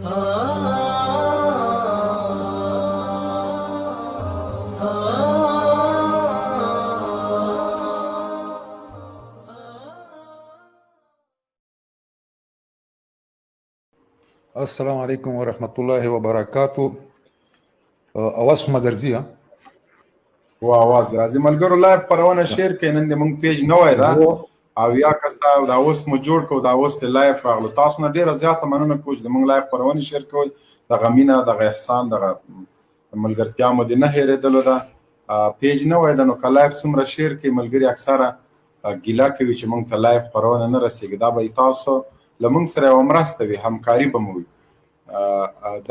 السلام علیکم ورحمت الله وبرکاتو. اواز ما درځي؟ و اواز راځي. ملګرو لایو خپرونه شیر کړئ. نن د موږ پیج نوی ده او یا کسه دا اوس مو جوړ کړو، دا اوس د لایو راغلو. تاسو نه ډېره زیاته مننه کوو چې د موږ لایو خپرونې شیر کوئ. دغه مینه، دغه احسان، دغه ملګرتیا مو دې نه هېرېدلو ده. پیج نوی ده نو که لایو څومره شیر کړئ، ملګري اکثره ګیله کوي چې موږ ته لایو خپرونه نه رسېږي. دا به تاسو له موږ سره یوه مرسته وي، همکاري به مو وي.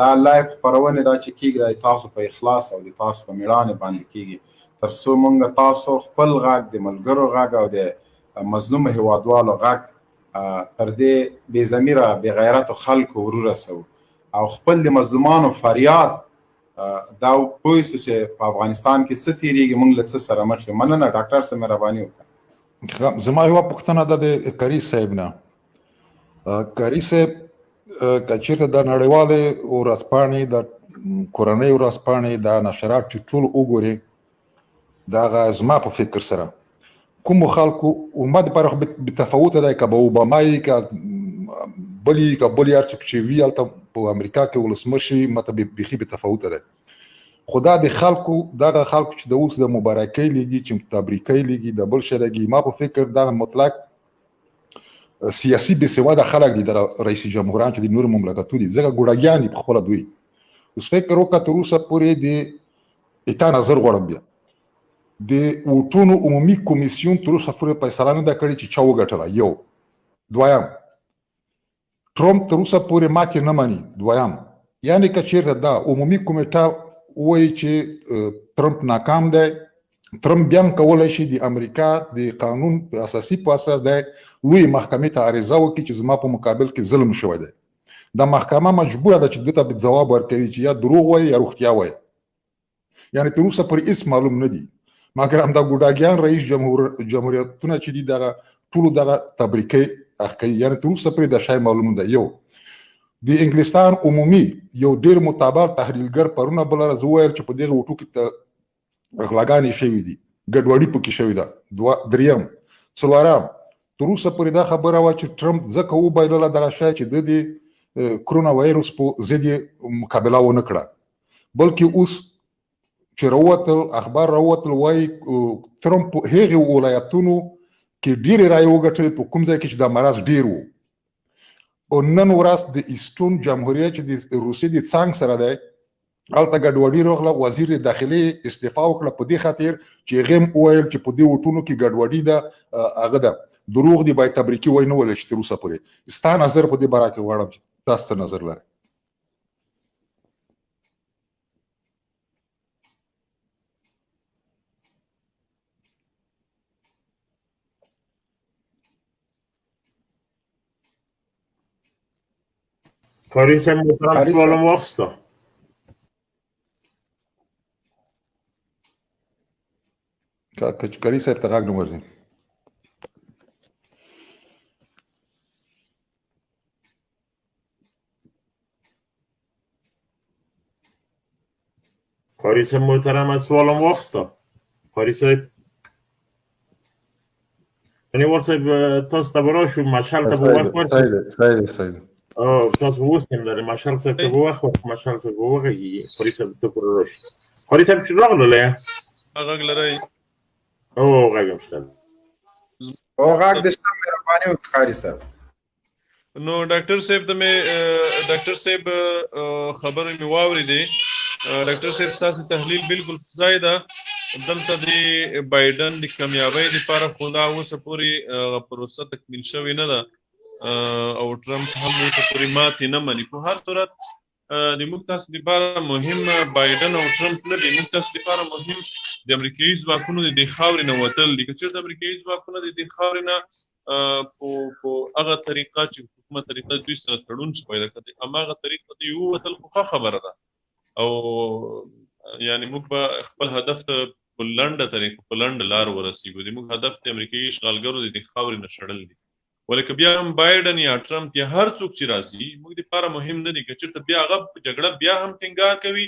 دا لایو خپرونې دا چې کېږي دا تاسو په اخلاص او د تاسو په مېړانې باندې کېږي، تر څو موږ تاسو خپل غږ، د ملګرو غږ او د مظلومو هېوادوالو غږ تر دې بې ضمیره بې غیرتو خلکو ورسوو او خپل د مظلومانو فریاد دا پوه سو چې په افغانستان کې څه تېرېږي، موږ له څه سره مخ یو. مننه ډاکټر صاحب، مهرباني وکړه. زما یوه پوښتنه ده د کري صاحب نه. کري صاحب که چېرته د نړیوالې ورځپاڼې، د کورنۍ ورځپاڼې، دا نشرات چې ټول وګورې، د هغه زما په فکر سره کومو خلکو ما دپاره خو بتفاوته دی، که به اوباما یي، که بل یي، که بل هر څوک چې وي هلته په امریکا کې ولسمشر وي، ماته بیخي بتفاوته دی. خو دا د خلکو، دغه خلکو چې د اوس د مبارکۍ لیږي، چې تبریکۍ لیږي، د بل شی لیږي، ما په فکر دغه مطلق سیاسي بېسواده خلک دي، دغه رئیس جمهوران چې د نورو مملکتو دي، ځکه ګوډاګیان دي په خپله دوی. اوس فکر وکړه تر اوسه پورې د اتا نظر غواړم بیا د ووټونو عمومي کمیسیون تر اوسه پورې فیصله نه ده کړې چې چا وګټله. یو. دویم، ټرمپ تر اوسه پورې ماتې نه مني. دویم، یعنې که چېرته دا عمومي کمیټه ووایي چې ټرمپ ناکام دی، ټرمپ بیا هم کولی شي د امریکا د قانون په اساسي په اساس دی لوی محکمې ته عریضه وکړي چې زما په مقابل کې ظلم شوی دی. دا محکمه مجبوره ده چې ده ته ځواب ورکوي چې یا دروغ وایي یا رښتیا وایي. یعنې تر اوسه پورې هېڅ معلوم نه دي، مګر همدا ګوډاګیان رئیس جمهوریتونه چې دي دغه ټولو دغه تبریکۍ کوي. یعنې تر اوسه پورې دا شی معلوم ده. یو، د انګلستان عمومي یو ډېر معتبر تحلیلګر پرونه بله ورځ وویل چې په دغه وټو کې غلاګانې شوي دي، ګډوډي پکې شوې ده. دریم. څلورم، تر اوسه پورې دا خبره وه چې ټرمپ ځکه وبایلله دغه شی چې د د کرونا وایرس په ضد یې مقابله ونه کړه، بلکې اوس چې راووتل اخبار راووتل وایي ټرمپ په هغې ولایتونو کې ډېرې رایې وګټلې په کوم ځای کې چې دا مرض ډېر و. او نن ورځ د ایسټون جمهوریت چې د روسیې د څانګ سره دی، هلته ګډوډي راغله. وزیر داخلي استعفا وکړه په دې خاطر چې هغې هم وویل چې په دې وټونو کې ګډوډي ده، هغه ده دروغ دي، باید تبریکي وایي نه ویلی شي تر اوسه پورې. ستا نظر په دې باره کې غواړم چې تاسو څه نظر لرئ؟ کاری صاحب محترم سوالم واخسته. کاري صاحب ته غږ نه ورځي. کاری صاحب محترم از سوالم واخسته. کاری صاحب انیوال صاحب تاسو ته به راشو، مشعل ته به وخت ورکړو. صحیح. تاسو اوس هم لرئ، مشعل صاحب ته به وخت ورکړو، مشعل صاحب به وغږېږي. کاري صاحب ته پوره راشي. کاري صاحب چې راغللی غږ لرئ؟ او غږ هم شته. او غږ د شته، مهرباني وکړه کاري صاحب. نو ډاکټر صاحب ته مې ډاکټر صاحب خبرې مې واورېدې. ډاکټر صاحب ستاسو تحلیل بالکل ځای ده. دلته د بایډن د کامیابۍ لپاره خو لا اوسه پورې پروسه تکمیل شوې نه ده او ټرمپ هم اوسه پورې ماتې نه مني. په هر صورت د موږ تاسو لپاره مهم بایډن او ټرمپ نه دي، موږ تاسو لپاره مهم د امریکایي ځواکونو د دې خاورې نه وتل دي. که چېرته امریکایي ځواکونه د دې خاورې نه په هغه طریقه چې کومه طریقه دوی سره تړون شوی ده، که هماغه طریقه دوی ووتل خو ښه خبره ده. او یعنې موږ به خپل هدف ته په لنډه طریقه، په لنډه لار ورسېږو. زموږ هدف د امریکایي اشغالګرو د دې خاورې نه شړل دي. ولکه بیا هم بایډن یا ټرمپ یا هر څوک چې راځي موږ لپاره مهم نه دي که چېرته بیا هغه جګړه بیا هم ټینګار کوي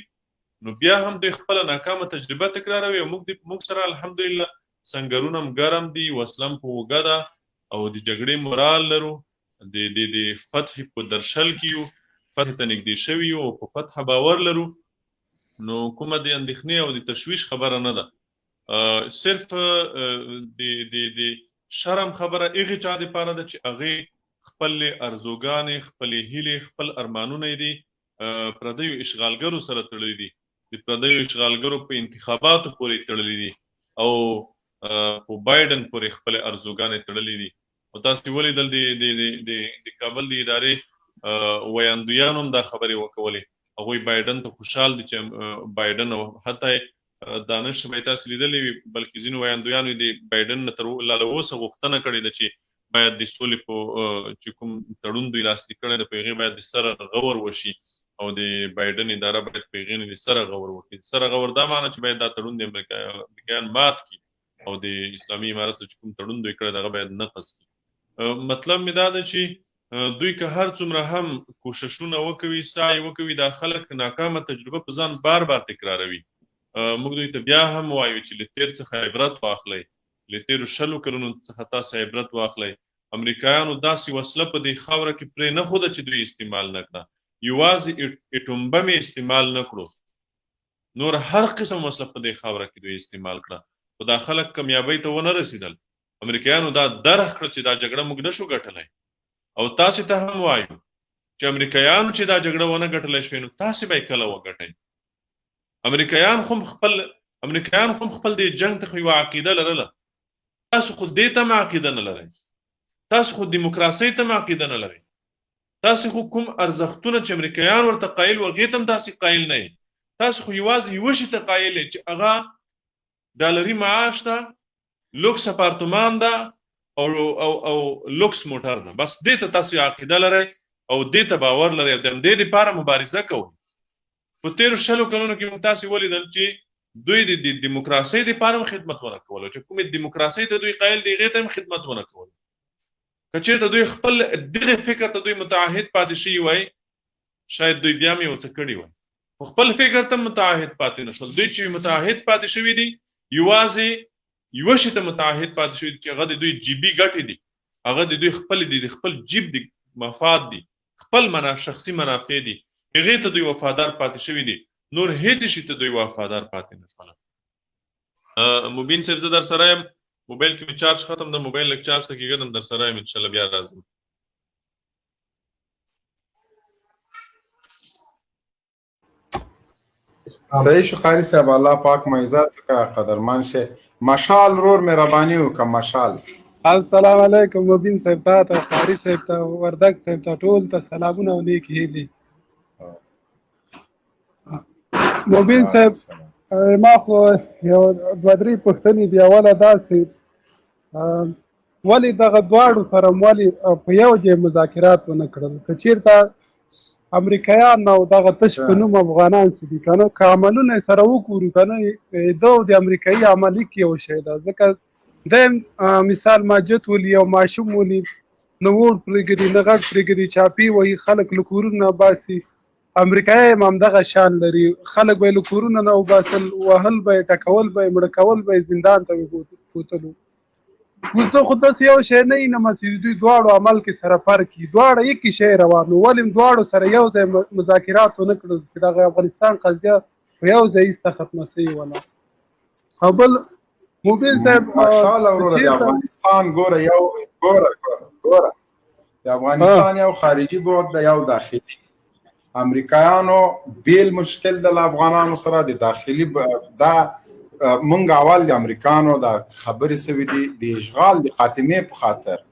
نو بیا هم دوی خپله ناکامه تجربه تکراروي او موږ سره الحمدلله سنګرونه هم ګرم دي وسله هم په اوږه ده او د جګړې مورال لرو د فتح په درشل کې یو فتح ته نږدې شوي یو او په فتح باور لرو نو کومه د اندېښنې او د تشویش خبره نه ده صرف د شرم خبره هغې چا دپاره ده چې هغې خپل ارزوګانې خپلې هیلې خپل ارمانونه یې دي پردیو اشغالګرو سره تړلي دي د پردیو اشغالګرو په انتخاباتو پورې تړلي دي او په بایډن پورې خپلې ارزوګانې تړلي دي او تاسې ولیدل د کابل د ادارې ویاندویانو هم دا خبرې وکولې هغوی بایډن ته خوشحال دي چې بایډن او حتی دانش به تاسو لیدلی وي بلکې ځینو ویاندویانو د بایډن نه تر اوسه غوښتنه کړې ده چې باید د سولې په چې کوم تړون دوی لاسلیک کړی ده په هغې باید د سره غور وشي او د بایډن اداره باید په هغې نه د سره غور وکړي سره غور دا معنی چې باید دا تړون د امریکایان مات کړي او د اسلامي امارت سره چې کوم تړون دوی کړی ده هغه باید نقض کړي مطلب مې دا ده چې دوی که هر څومره هم کوششونه وکوي سعی وکوي دا خلک ناکامه تجربه په ځان بار بار تکراروي موږ دوی ته بیا هم وایو چې له تیر څخه عبرت واخلئ له تیرو 20 کلونو څخه تاسو عبرت واخلئ امریکایانو داسې وسله په دې خاوره کې پرې نه ښوده چې دوی استعمال نه کړه یوازې اټوم بم یې استعمال نه کړو نور هر قسم وسله په دې خاوره کې دوی استعمال کړه خو دا خلک کامیابۍ ته ونه رسېدل امریکایانو دا درک کړه چې دا جګړه موږ نشو ګټلی او تاسې ته هم وایو چې امریکایانو چې دا جګړه ونه ګټلی شوې نو تاسې به یې کله وګټئ امریکایان خو خپل د جنگ ته یوه عقیده لرله تاسو خو دې ته هم عقیده نه لرئ تاسو خو دیموکراسۍ ته هم عقیده نه لرئ تاسو خو کوم ارزښتونه چې امریکایان ورته قایل و هغې ته هم تاسې قایل نه یې تاسو خو یوازې یوه شي ته قایل یې چې هغه ډالري معاش ده لوکس اپارتمان ده او لوکس موټر ده بس دې ته تاسو عقیده لرئ او دې ته باور لرئ او د همدې دپاره مبارزه کوئ په تیرو 20 کلونو کې موږ تاسې ولیدل چې دوی د دیموکراسۍ دپاره هم خدمت ونه کولو چې کومې دیموکراسۍ ته دوی قایل دي هغې ته هم خدمت ونه کولو که چېرته دوی خپل دغې فکر ته دوی متعهد پاتې شوي وای شاید دوی بیا هم یو څه کړي وای خو خپل فکر ته متعهد پاتې نه شول دوی چې متعهد پاتې شوي دي یوازې یوه شي ته متعهد پاتې شوي دي چې هغه د دوی جیبي ګټې دي هغه د دوی خپل دي د خپل جیب د مفاد دي خپل شخصي منافع دي هغې ته دوی وفادار پاتې شوي دي نور هیڅ شي ته دوی وفادار پاتې نه شول مبین صاحب زه در سره یم موبایل کې مې چارج ختم ده موبایل لږ چارج ته کېږدم در سره یم انشاءالله بیا راځم صحیح شو قاری صاحب الله پاک معزت کا قدرمن شه مشال رور مهرباني وکړه مشال السلام علیکم مبین صاحب ته قاری صاحب ته وردګ صاحب ته ټول ته سلامونه او نیک هیلې مبین صاحب ما خو یو دوه درې پوښتنې دي اوله داسې ولې دغه دواړو سره ولې په یو ځای مذاکرات ونه کړل که چېرته امریکایان او دغه تش په نوم افغانان چې دي که نه که عملونه یې سره وګورو که نه ده د امریکایي عملي کې یو شی ده ځکه دی مثال ماجت ولي او ماشوم ولي نه ووړ پرېږدي نه غټ پرېږدي چاپي وهي خلک له کورونه باسي امریکایي هم همدغه شان لري خلک به یې له کورونه نه وباسل وهل به یې ټکول به یې مړه کول به یې زندان ته بوتلو اوس ته خو داسې یو شی نه وینم چې دوی دواړو عمل کې سره فرق وي دواړه یکې شی روان و ولې دواړو سره یو ځای مذاکرات ونه کړل چې دغه افغانستان قضیه په یو ځای ایسته ختمه سوې وله او بل مبین صاحب ماشاءالله وروره د افغانستان ګوره د افغانستان یو خارجي بود د یو داخلي امریکایانو بیل مشکل د افغانانو سره د داخلي دا مونږ اول د امریکانو د خبرې سوي دي د اشغال د خاتمې په خاطر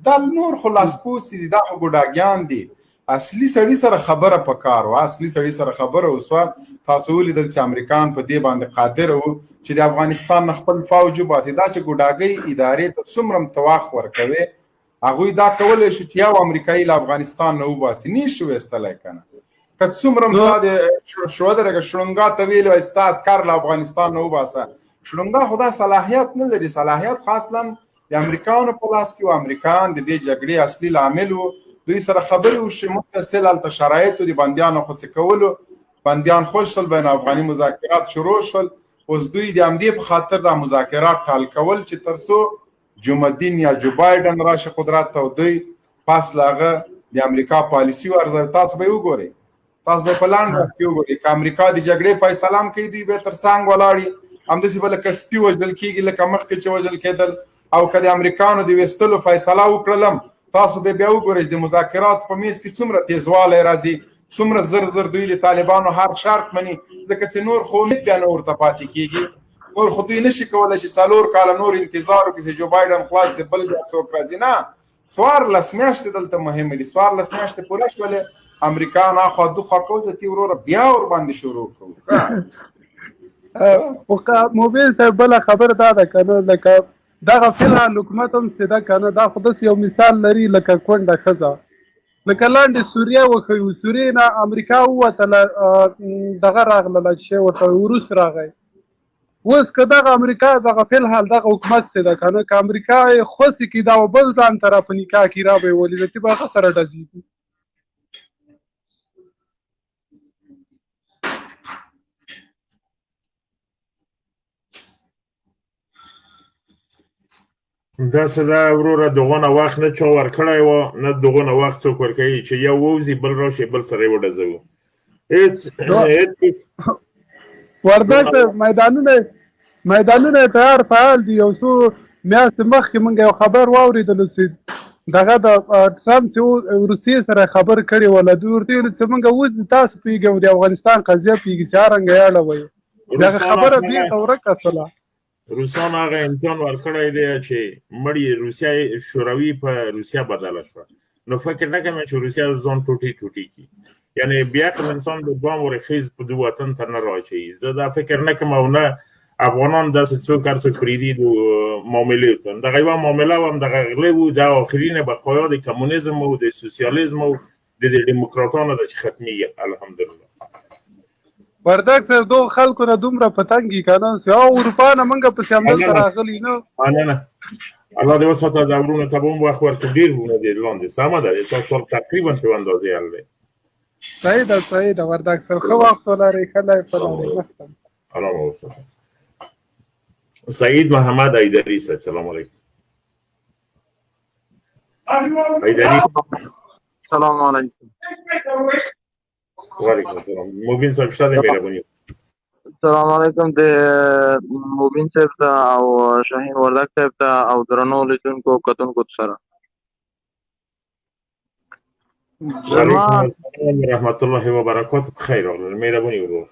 دا نور خو لاسپوڅي دي دا خو ګوډاګیان دي اصلي سړي سره خبره پکار وه اصلي سړي سره خبره وسوه تاسو ولیدل چې امریکان په دې باندې قادر وو چې د افغانستان نه خپل فوج وباسي دا چې ګوډاګۍ ادارې ته څومره تواخ ورکوي هغوی دا کولی شو چې یو امریکایي له افغانستان نه وباسي نه شو ویستلی که نه که څومره دا شو درګه شړونګا ته ویل ستا عسکر له افغانستان نه وباسه شړونګا خو دا صلاحیت نه لري صلاحیت خاصلا د امریکایانو په لاس کې و. امریکایان د دې جګړې اصلي لامل و. دوی سره خبرې وشي متصل هلته شرایطو د بندیانو خوشي کولو. بندیان خوش شول، بین افغاني مذاکرات شروع شول. اوس دوی د همدې په خاطر دا مذاکرات ټال کول چې تر څو جمعالدین یا جو بایډن راشي قدرت ته، دوی پاس له هغه د امریکا پالیسي ورځي. تاسو به وګورئ، تاسو به په لاندې کې وګورئ که امریکا د جګړې فیصله هم کوي، دوی به تر څنګ ولاړي همداسې به لکه سپي وژل کېږي لکه مخکې چې وژل کېدل. او که د امریکانو د ویستلو فیصله وکړلم، تاسو به بیا وګورئ د مذاکرات په میز کې څومره تیزوالی راځي، څومره زر دوی د طالبانو هر شرط مني، ځکه چې نور خو امید بیا نه ورته پاتې کېږي. نور خو دوی نشي کولی چې 4 کاله نور انتظار وکړي چې جو بایډن خلاص شي بل بیا څوک راځي. نه، 14 میاشتې دلته مهمه دي. 14 میاشتې پوره شولې، امریکایان اخوا دوخوا کوو، زه تی وروره بیا ورباندې شروع کوو. موبین صاحب بله خبر دا ده که نه، لکه دغه فلحال حکومت هم چې ده که نه، دا خو داسې یو مثال لري لکه کونډه ښځه، لکه لاندې سوریه وښیو، سوریې نه امریکا ووتله، دغه راغله چې ورته وروس راغی. اوس که دغه امریکا دغه فلحال دغه حکومت چې ده که نه، که امریکا یې خوسې کړي دا بل ځان ته را په نکاح کې را به یې ولیده، تی به هغه سره ډزېږي. داسې ده وروره، دغونه وخت نه چا ورکړی و، نه دغونه وخت څوک ورکوي چې یو ووځي بل راشي بل سره یې وډزوو. وردګ صاحب میدانونه تیار فعال دي. یو څو میاشتې مخکې موږ یو خبر واورېدلو چې دغه د ټرمپ چې روسیې سره خبر کړې وله، دوی ورته ویل چې موږ اوس تاسو پوهېږئ د افغانستان قضیه پوهېږي چې هرنګه یې اړوئ. دغه خبره بېرته ورکه شوله. روسانو هغه امکان ورکړی دی چې مړی روسیه شوروي په روسیه بدله شوه. نو فکر نه کوم چې روسیه ځان ټوټې کړي، یعنی بیا خو انسان د دوام ورخیز په دې وطن ته نه راچوي. زه دا فکر نه کوم او نه افغانان داسې څوک هر څوک پرېږدي د معاملې ته. دغه یوه معامله هم دغه غلې وو، دا آخرینه بقایا د کمونیزم او د سوسیالیزم او د ډیموکراتانو ده چې ختمېږي الحمدلله. وردګ صاحب دغو خلکو نه دومره په تنګ وي که نه، او اروپا نه موږ پسې همدلته راغلي نه. نه الله دې وساته، دا ورونه ته به هم وخت ورکړو، ډېر ورونه دي لاندې. سمه ده، تاسو تقریبا په اندازې حل دی. صحیح ده وردګ صاحب، ښه وخت ولرئ، ښه لایف ولرئ. الله وساته. سعید محمد ایدری صاحب، سلام علیکم. ایدری سلام علیکم. وعلیکم السلام. مبین صاحب شته دې مهرباني. سلام علیکم د مبین صاحب ته او شاهین وردګ صاحب ته او درنو لیدونکو کتونکو سره. وعلیکم السلام ورحمت الله وبرکاته. خیر راغلی، مهرباني ورور.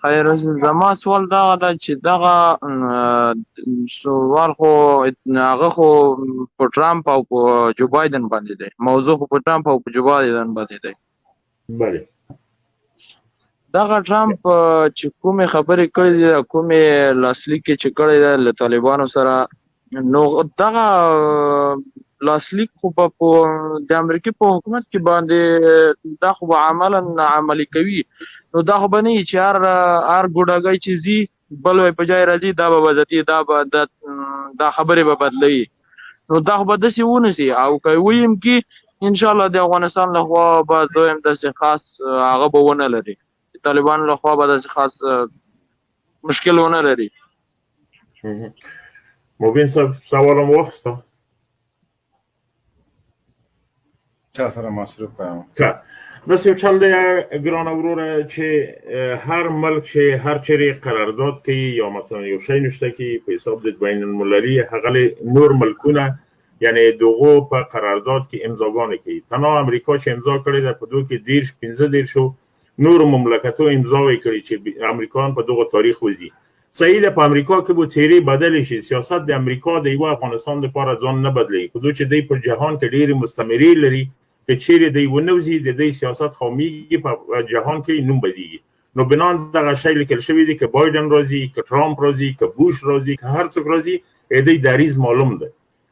خیر. زما سوال دغه ده چې دغه سوال خو هغه خو په ټرمپ او په جو بایدن باندې دی، موضوع خو په ټرمپ او په جو بایدن باندې دی. بله. دغه ټرمپ چې کومې خبرې کړې دي، کومې لاسلیک چې کړی دی له طالبانو سره، نو دغه لاسلیک خو په د امریکې په حکومت کې باندې دا خو به عملا عملي کوي. نو دا خو به نه وي چې هر ګوډاګی چې ځي بل وی په ځای راځي، دا به وزتي، دا خبرې به بدلوي. نو دا خو به داسې ونیسي، او که ویم کې انشاءالله د افغانستان لخوا به زه یم داسې خاص هغه به ونه لري، طالبان لخوا به داسې خاص مشکل ونه لري. مبین صاحب سوال هم واخسته. چا سره مصروف یم. داسې یو چل دی ګرانه وروره چې هر ملک چې هر چیرې قرارداد کوي یا مثلا یو شی نشته کوي په حساب د بین المللي، هغه نور ملکونه یعنی دغو په قرارداد کې امضاګانې کوي. تنها امریکا چې امضا کړې ده په دو کې 15 شو نور مملکتو امضاوې کړي چې امریکایان په دغه تاریخ وځي. صحیح ده، په امریکا کې به څیرې بدلې شي. سیاست د امریکا د یوه افغانستان لپاره ځان نه بدلوي، په دو چې دی په جهان کې ډېرې مستمرې لري، که چیرې دی ونه وځي د دې سیاست خامیږي، په جهان کې نوم بدیږي. نو بنان دغه شی لیکل شوی دی که بایدن راځي، که ټرامپ راځي، که بوش راځي، که هر څوک راځي، د دې دریځ معلوم ده.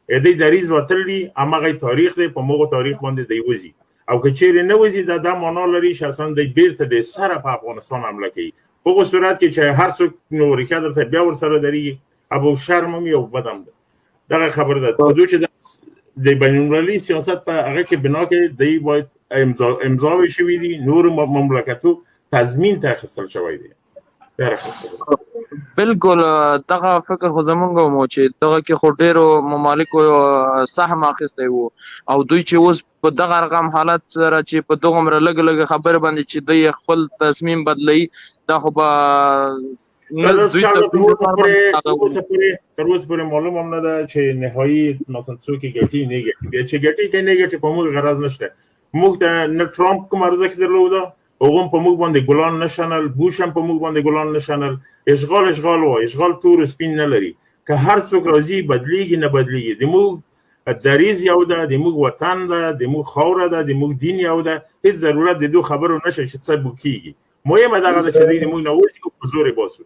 د دې دریځ وتلی همغه تاریخ دی، په موږ تاریخ باندې دی وځي. او که چیرې نه وځي دا معنا لري چې اصلا دی بیرته د سره په افغانستان حمله کوي. په هغه صورت کې چې هر څوک نو ریښه درته بیا ورسره درېږي، ابو شرم هم یو بد هم ده. دغه خبره ده په دوی چې د بین المللي سیاست په هغه کې بنا کې دی باید امضا شوي دي نور مملکتو تضمین ته اخیستل شوی دی. بالکل دغه فکر خو زمونږ مو چې دغه کې خو ډېرو ممالکو سهم اخیستی و او دوی چې اوس په دغه رقم حالت سره چې په دغومره لږ لږ خبرې باندې چې دوی خپل تصمیم بدلوي دا خو به تر اوسه پورې معلوم هم نه ده چې نهایي مثلا څوک یې ګټي نه ګټي بیا چې ګټي که نه ګټي په موږ غرض نشته. موږ ته نه ټرامپ کوم ارزښت درلوده هغه هم په موږ باندې ګلان نشنل بوش هم په موږ باندې ګلان نشنل اشغال و اشغال تور سپین نه لري که هر څوک راځي بدلیږي نه بدلیږي د موږ دریز یو ده د موږ وطن ده د موږ خاوره ده د موږ دین یو ده هیڅ ضرورت د دو خبرو نشته چې څه بوکیږي مهمه دغه ده چې د موږ نه وځي په زور باسو.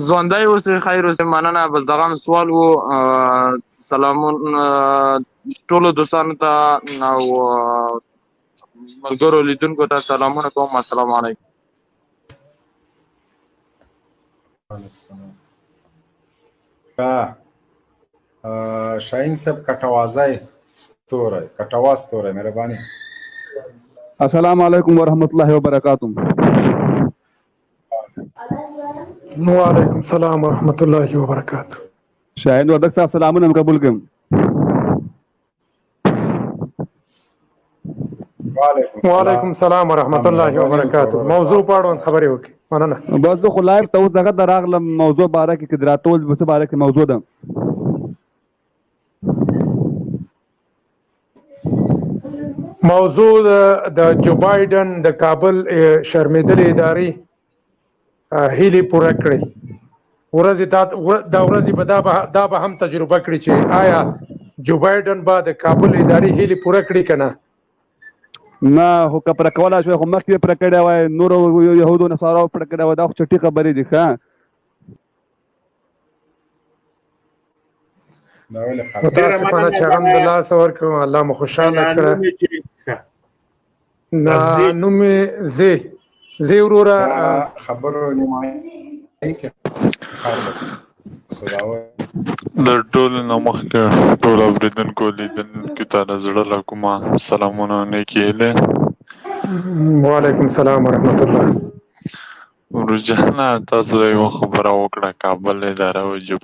ژوندی اوسئ خیر اوسئ مننه. بس دغه هم سوال و سلامون ټولو دوستانو ته او ملګرو لیدونکو ته سلامونه کوم. السلام علیکم. شاهین صاحب کټوازی ستوری مهرباني. السلام علیکم ورحمۃ اللہ وبرکاتہ. وعلیکم السلام ورحمۃ اللہ وبرکاتہ. شاهین وردک صاحب سلامونه قبول کوم. وعلیکم السلام ورحمۃ اللہ وبرکاتہ. موضوع پاړو خبرې وکړي مننه. بس خو لایو ته اوس دغه راغلم موضوع باره کې دراتول په باره کې موضوع ده. موضوع د جو بایدن د کابل شرمېدلې ادارې هیلې پوره کړې ورځې دا به هم تجربه کړي چې آیا جو بایدن به د کابل ادارې هیلې پوره کړي که نه. نه خو که پوره کولی شوی خو مخکې یې پوره کړی وای نورو یهودو نصاراو پوره کړی وای دا خو چټي خبرې دي. ښه متاسفانه چې هغه هم د لاسه ورکړو الله مو خوشحاله کړه. نه نوم یې زی وروره خبرو نیمایي د ټولو نه مخکې ټول اورېدونکو لیدونکو ته د زړه له کومه سلامونه نیکې هیلې. وعلیکم السلام ورحمت الله. ورجحانه تاسو یو خبره وکړه کابل اداره او جو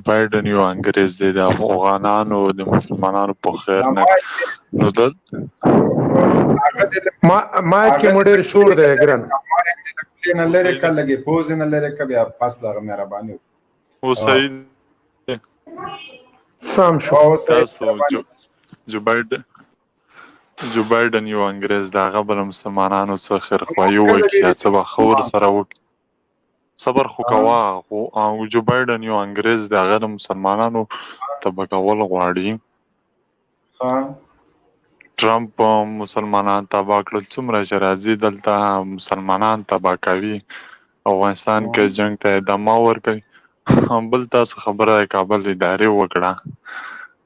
بایدن یو انګریز دی د افغانانو د مسلمانانو په خیر نه نو د ما کې مډیر شور دی ګران نه لري کله لګي پوز نه لري کبه پاس دغه مهرباني او صحیح سم شو. تاسو جو بایدن یو انګریز د هغه بل مسلمانانو څخه خیرخواهي وکړي څه به خور سره وکړي صبر خو کوه او جو بایدن یو انګریز د هغه مسلمانانو تبه کول غواړي. ټرمپ مسلمانان تباه کړل څومره چې راځي دلته مسلمانان تباه کوي افغانستان کې جنگ ته ادامه ورکوي. بل تاسو خبره د کابل ادارې وکړه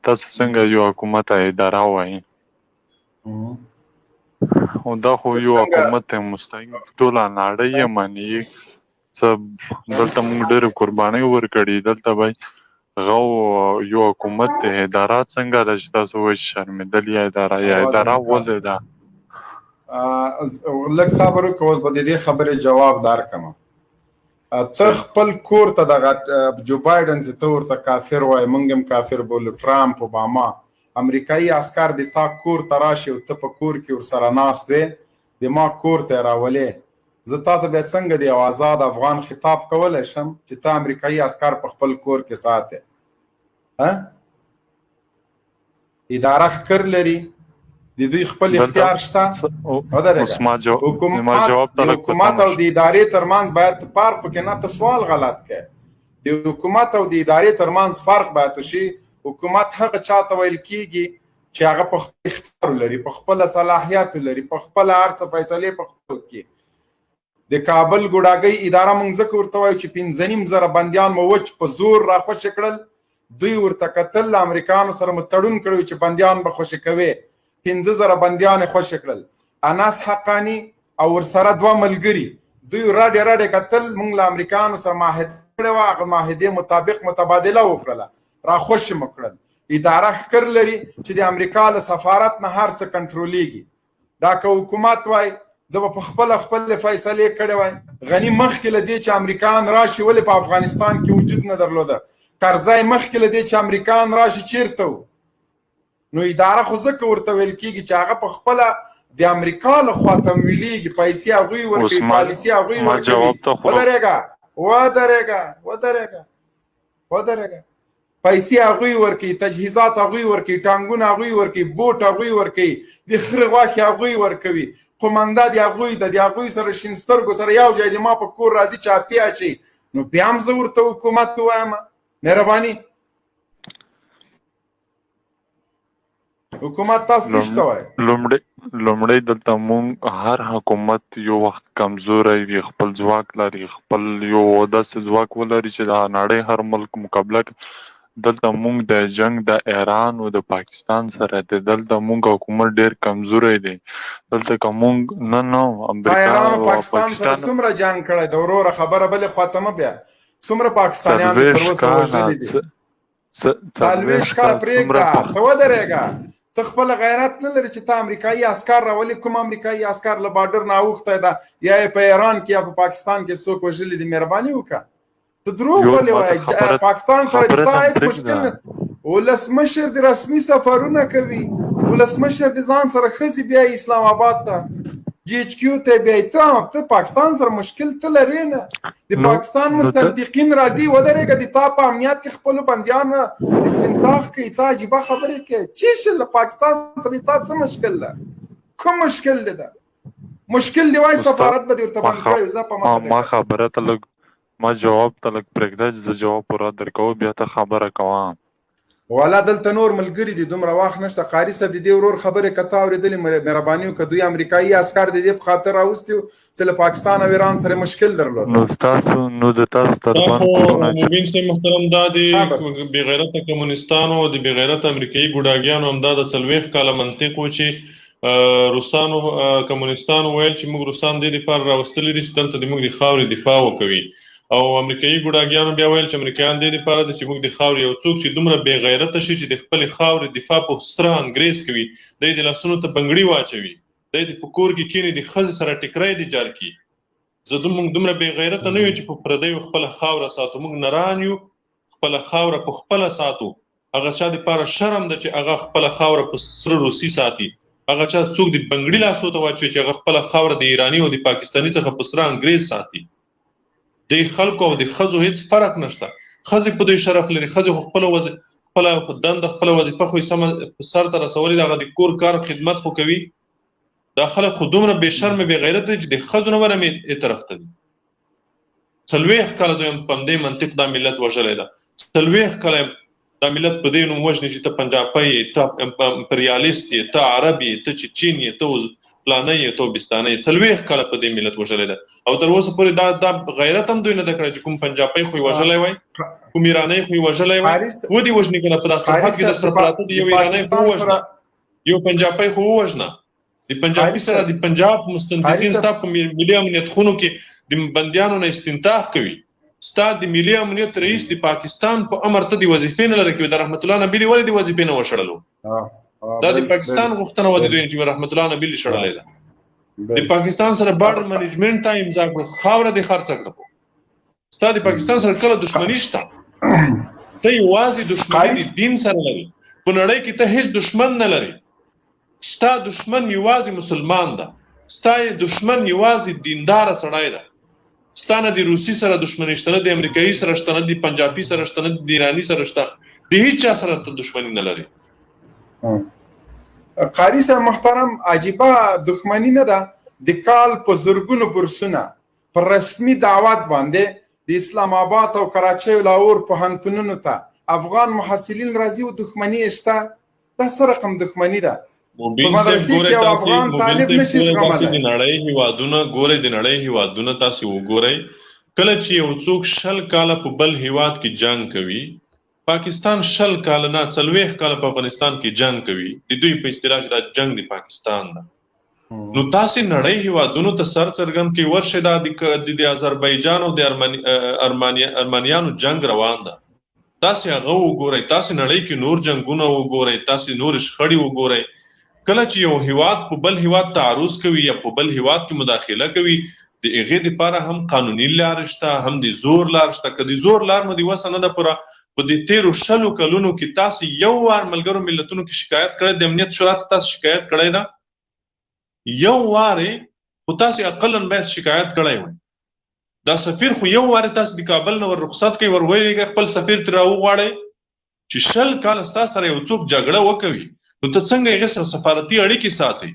تاسو څنګه یو حکومت اداره وایي او دا خو یو حکومت مستقیم ټوله نړۍ یې مني څه دلته موږ ډېرې قربانۍ ورکړي دلته به غو یو حکومت اداره څنګه ده چې تاسو وایي شرمېدلې اداره یا اداره ولې ده. لږ صبر وکړه اوس به د دې خبرې جواب درکړم. ته خپل کور ته دغه جو بایدن چې ته ورته کافر وایي موږ هم کافر بولو ټرامپ اوباما امریکایي عسکر د تا کور ته راشي او ته په کور کې ورسره ناست وې د ما کور ته یې راولې زه تا ته بیا څنګه د یو آزاد افغان خطاب کولی شم چې ته امریکایي عسکر په خپل کور کې ساتې. اداره ښکر لري د دوی خپل اختیار شته حکومت او د ادارې ترمنځ باید فرق وکړي نه ته سوال غلط کوې د حکومت او د ادارې ترمنځ فرق باید وشي. حکومت هغه چاته ویل کیږي چې هغه په خپل اختیار لري په خپل صلاحیت لري په خپل هر څه فیصلې په خپل کې. د کابل ګوډاګۍ اداره موږ ځکه ورته وایو چې 5.5 زره بندیان مو وچ په زور راخوشې کړل دوی ورته کتل له امریکانو سره مو تړون کړی چې بندیان به خوشې کوي 15 زره بندیان یې خوشې کړل. اناس حقانی او ورسره 2 ملګري دوی راډې کتل موږ له امریکانو سره معاهده کړې وه هغه معاهدې مطابق متبادله وکړله راخوشي مو کړل. اداره ښکر لري چې د امریکا له سفارت نه هر څه کنټرولېږي. دا که حکومت وای د به په خپله فیصلې کړې وای. غني مخکې له دې چې امریکایان راشي ولې په افغانستان کې وجود نه درلوده؟ کرزی مخکې له دې چې امریکایان راشي چیرته و؟ نو اداره خو ځکه ورته ویل کېږي چې هغه په خپله د امریکا له خوا تمویلېږي، پیسې هغوی ورکوي، پالیسي هغوی ودرېږه پیسې هغوی ورکوي، تجهیزات هغوی ورکوي، ټانګونه هغوی ورکوي، بوټ هغوی ورکوي، د خره غوښې هغوی ورکوي، قومنده د هغوی ده، د هغوی سره شین سترګو سره یو ځای د ما په کور راځي چاپي اچوي. نو بیا هم زه ورته حکومت ووایم مهرباني حکومت تاسو څه ته وایي؟ لومړی دلته مونږ هر حکومت یو وخت کمزوری وي، خپل ځواک لري، خپل یو داسې ځواک ولري چې د نړۍ هر ملک مقابله کوي. دلته مونږ د جنگ د ایران او د پاکستان سره دی، دلته مونږ حکومت ډیر کمزوری دی. دلته که مونږ نه امریکا ایران او پاکستان سره څومره جنگ کړی د وروره خبره بلې خواته مه بیا څومره پاکستانیان تر اوسه وژلي دي؟ 40 کاله پرېږده ته ودرېږه. ته خپله غیرت نه لري چې ته امریکایي عسکر راولي. کوم امریکایي عسکر له بارډر نه اوښتی ده یا یې په ایران کې یا په پاکستان کې څوک وژلي دي؟ مهرباني وکړه ته دروغ ولې وایې؟ پاکستان سره د تا هېڅ مشکل نه. ولسمشر د رسمي سفرونه کوي، ولسمشر د ځان سره ښځې بیایي اسلام آباد ته، جی ایچ کیو ته بیایي. ته پاکستان سره مشکل ته لرې نه. د پاکستان مستنطقین راځي ودرېږه د تا په امنیت کې خپلو بندیان استنطاق کوي. تا عجیبه خبرې کوي. چی شي له پاکستان سره تا څه مشکل ده؟ کوم مشکل دی؟ ده مشکل دی وایي سفارت به دې ورته بند کړی. زه په ما خبره ته لږ ما جواب ته لږ پرېږده چې زه جواب پوره درکوم بیا ته خبره کوم. والا دلته نور ملګري دي دومره وخت نشته. قاري صاحب د دې ورور خبرې که تا اورېدلې مهرباني وکړه. دوی امریکایي عسکر د دې په خاطر راوستي وو چې له پاکستان او ایران سره مشکل درلود. نو د تاسو ترمن مبین صاحب محترم دا د بېغیرته کمونستانو د بېغیرته امریکایي ګوډاګیانو همدا د 40 کاله منطق و چې روسانو کمونستانو ویل چې موږ روسان دې دپاره راوستلي دي چې دلته د موږ د خاورې دفاع وکوي، او امریکایي ګوډاګیانو بیا ویل چې امریکایان دې دپاره دي چې موږ د خاورې یو څوک چې دومره بې غیرته شي چې د خپلې خاورې دفاع په ستره انګریز کوي، دی د لاسونو ته بنګړي واچوي، دی د په کور کې کینې د ښځې سره ټکری دې جار کړي. موږ دومره بې غیرته نه یو چې په پردیو خپله خاوره ساتو. موږ نران یو، خپله خاوره په خپله ساتو. هغه چا دپاره شرم ده چې هغه خپله خاوره په سره روسي ساتي. هغه چا څوک د بنګړي لاسو ته واچوي چې هغه خپله خاوره د ایراني او د پاکستاني څخه په سره انګریز ساتي. د خلکو او د ښځو هیڅ فرق نشته. ښځې په دوی شرف لري. ښځې خو خپله دنده خپله وظیفه خو یې سمه سر ته رسولې ده، هغه د کور کار خدمت خو کوي. دا خلک خو دومره بې شرمه بې غیرت دي چې د ښځو نه ورم یې طرف ته دي. 40 کاله دوی په همدې منطق دا ملت وژلی ده. 40 کاله دا ملت په دې نوم وژني چې ته پنجابی یې، ته امپریالیست یې، ته عرب یې، ته چین یې، ته پلانی یې، ته بستانی یې. 40 کاله په دې ملت وژلی ده. او تر اوسه پورې دا غیرت هم دوی نه ده کړی چې کوم پنجابی خو یې وژلی وای، کوم ایرانی خو یې وژلی وای. ودې وژني که نه په دا سرحد کې درسره پراته دي. یو ایرانی خو ووژنه، یو پنجابی خو ووژنه. د پنجابي سره د پنجاب مستنطقین ستا په ملي امنیت خونو کې د بندیانو نه استنطاق کوي. ستا د ملي امنیت رئیس د پاکستان په امر ته د وظیفې نه لرې کوي. د رحمت الله نبیلي ولې د وظیفې نه وشړلو؟ دا د پاکستان غوښتنه وه د دوی چې رحمت الله نبیلي شړلی ده. د پاکستان سره بارډر منیجمنټ ته امضا کړو، خاوره دې خرڅه کړه. ستا د پاکستان سره کله دښمني شته؟ ته یوازې دښمني د دین سره لري. په نړۍ کې ته هیڅ دښمن نه لري. ستا دښمن یوازې مسلمان ده. ستا دښمن یوازې دینداره سړی ده. ستا نه د روسي سره دښمني شته، نه د امریکایي سره شته، نه د پنجابي سره شته، نه د ایراني سره شته. د هیڅ چا سره ته دښمني نه لري. قاری صاحب محترم، عجیبه دښمني نه ده. د کال په زرګونو برسونه په رسمي دعوت باندې د اسلام آباد او کراچۍ او لاهور پوهنتونونو ته افغان محصلین راځي او دښمني یې شته. دا څه رقم دښمني ده؟ موبین صاحب ګورئ تاسې د نړۍ هیوادونه ګورئ، د نړۍ هیوادونه تاسې وګورئ. کله چې یو څوک 20 کاله په بل هیواد کې جنگ کوي، پاکستان 20 کاله نه 40 کاله په افغانستان کې جنگ کوي. د دوی په اصطلاح دا جنگ د پاکستان ده. نو تاسې نړۍ هیوادونو ته سر څرګند کې ورشه د آذربایجان او د ارمنیانو جنگ روان ده. تاسې هغه وګورئ، تاسې نړۍ کې نور جنگونه وګورئ، تاسې نور شخړې وګورئ. کله چې یو هیواد په بل هیواد تعرض کوي یا په بل هیواد کې مداخله کوي، د هغې دپاره هم قانوني لار شته، هم د زور لار شته. که د زور لار مو د وسه نه ده پوره، په دې تیرو 100 کلونو کې تاسې یو وار ملګرو ملتونو کې شکایت کړی، د امنیت شورا ته تاسې شکایت کړی ده؟ یو وارې خو تاسې اقلا باید شکایت کړی وای. دا سفیر خو یو وارې تاسې د کابل نه ور رخصت کوي، ور ویلېږئ خپل سفیر ترې راوغواړئ چې 100 کاله ستا سره یو څوک جګړه وکوي، نو ته څنګه هغې سره سفارتي اړیکې ساتئ؟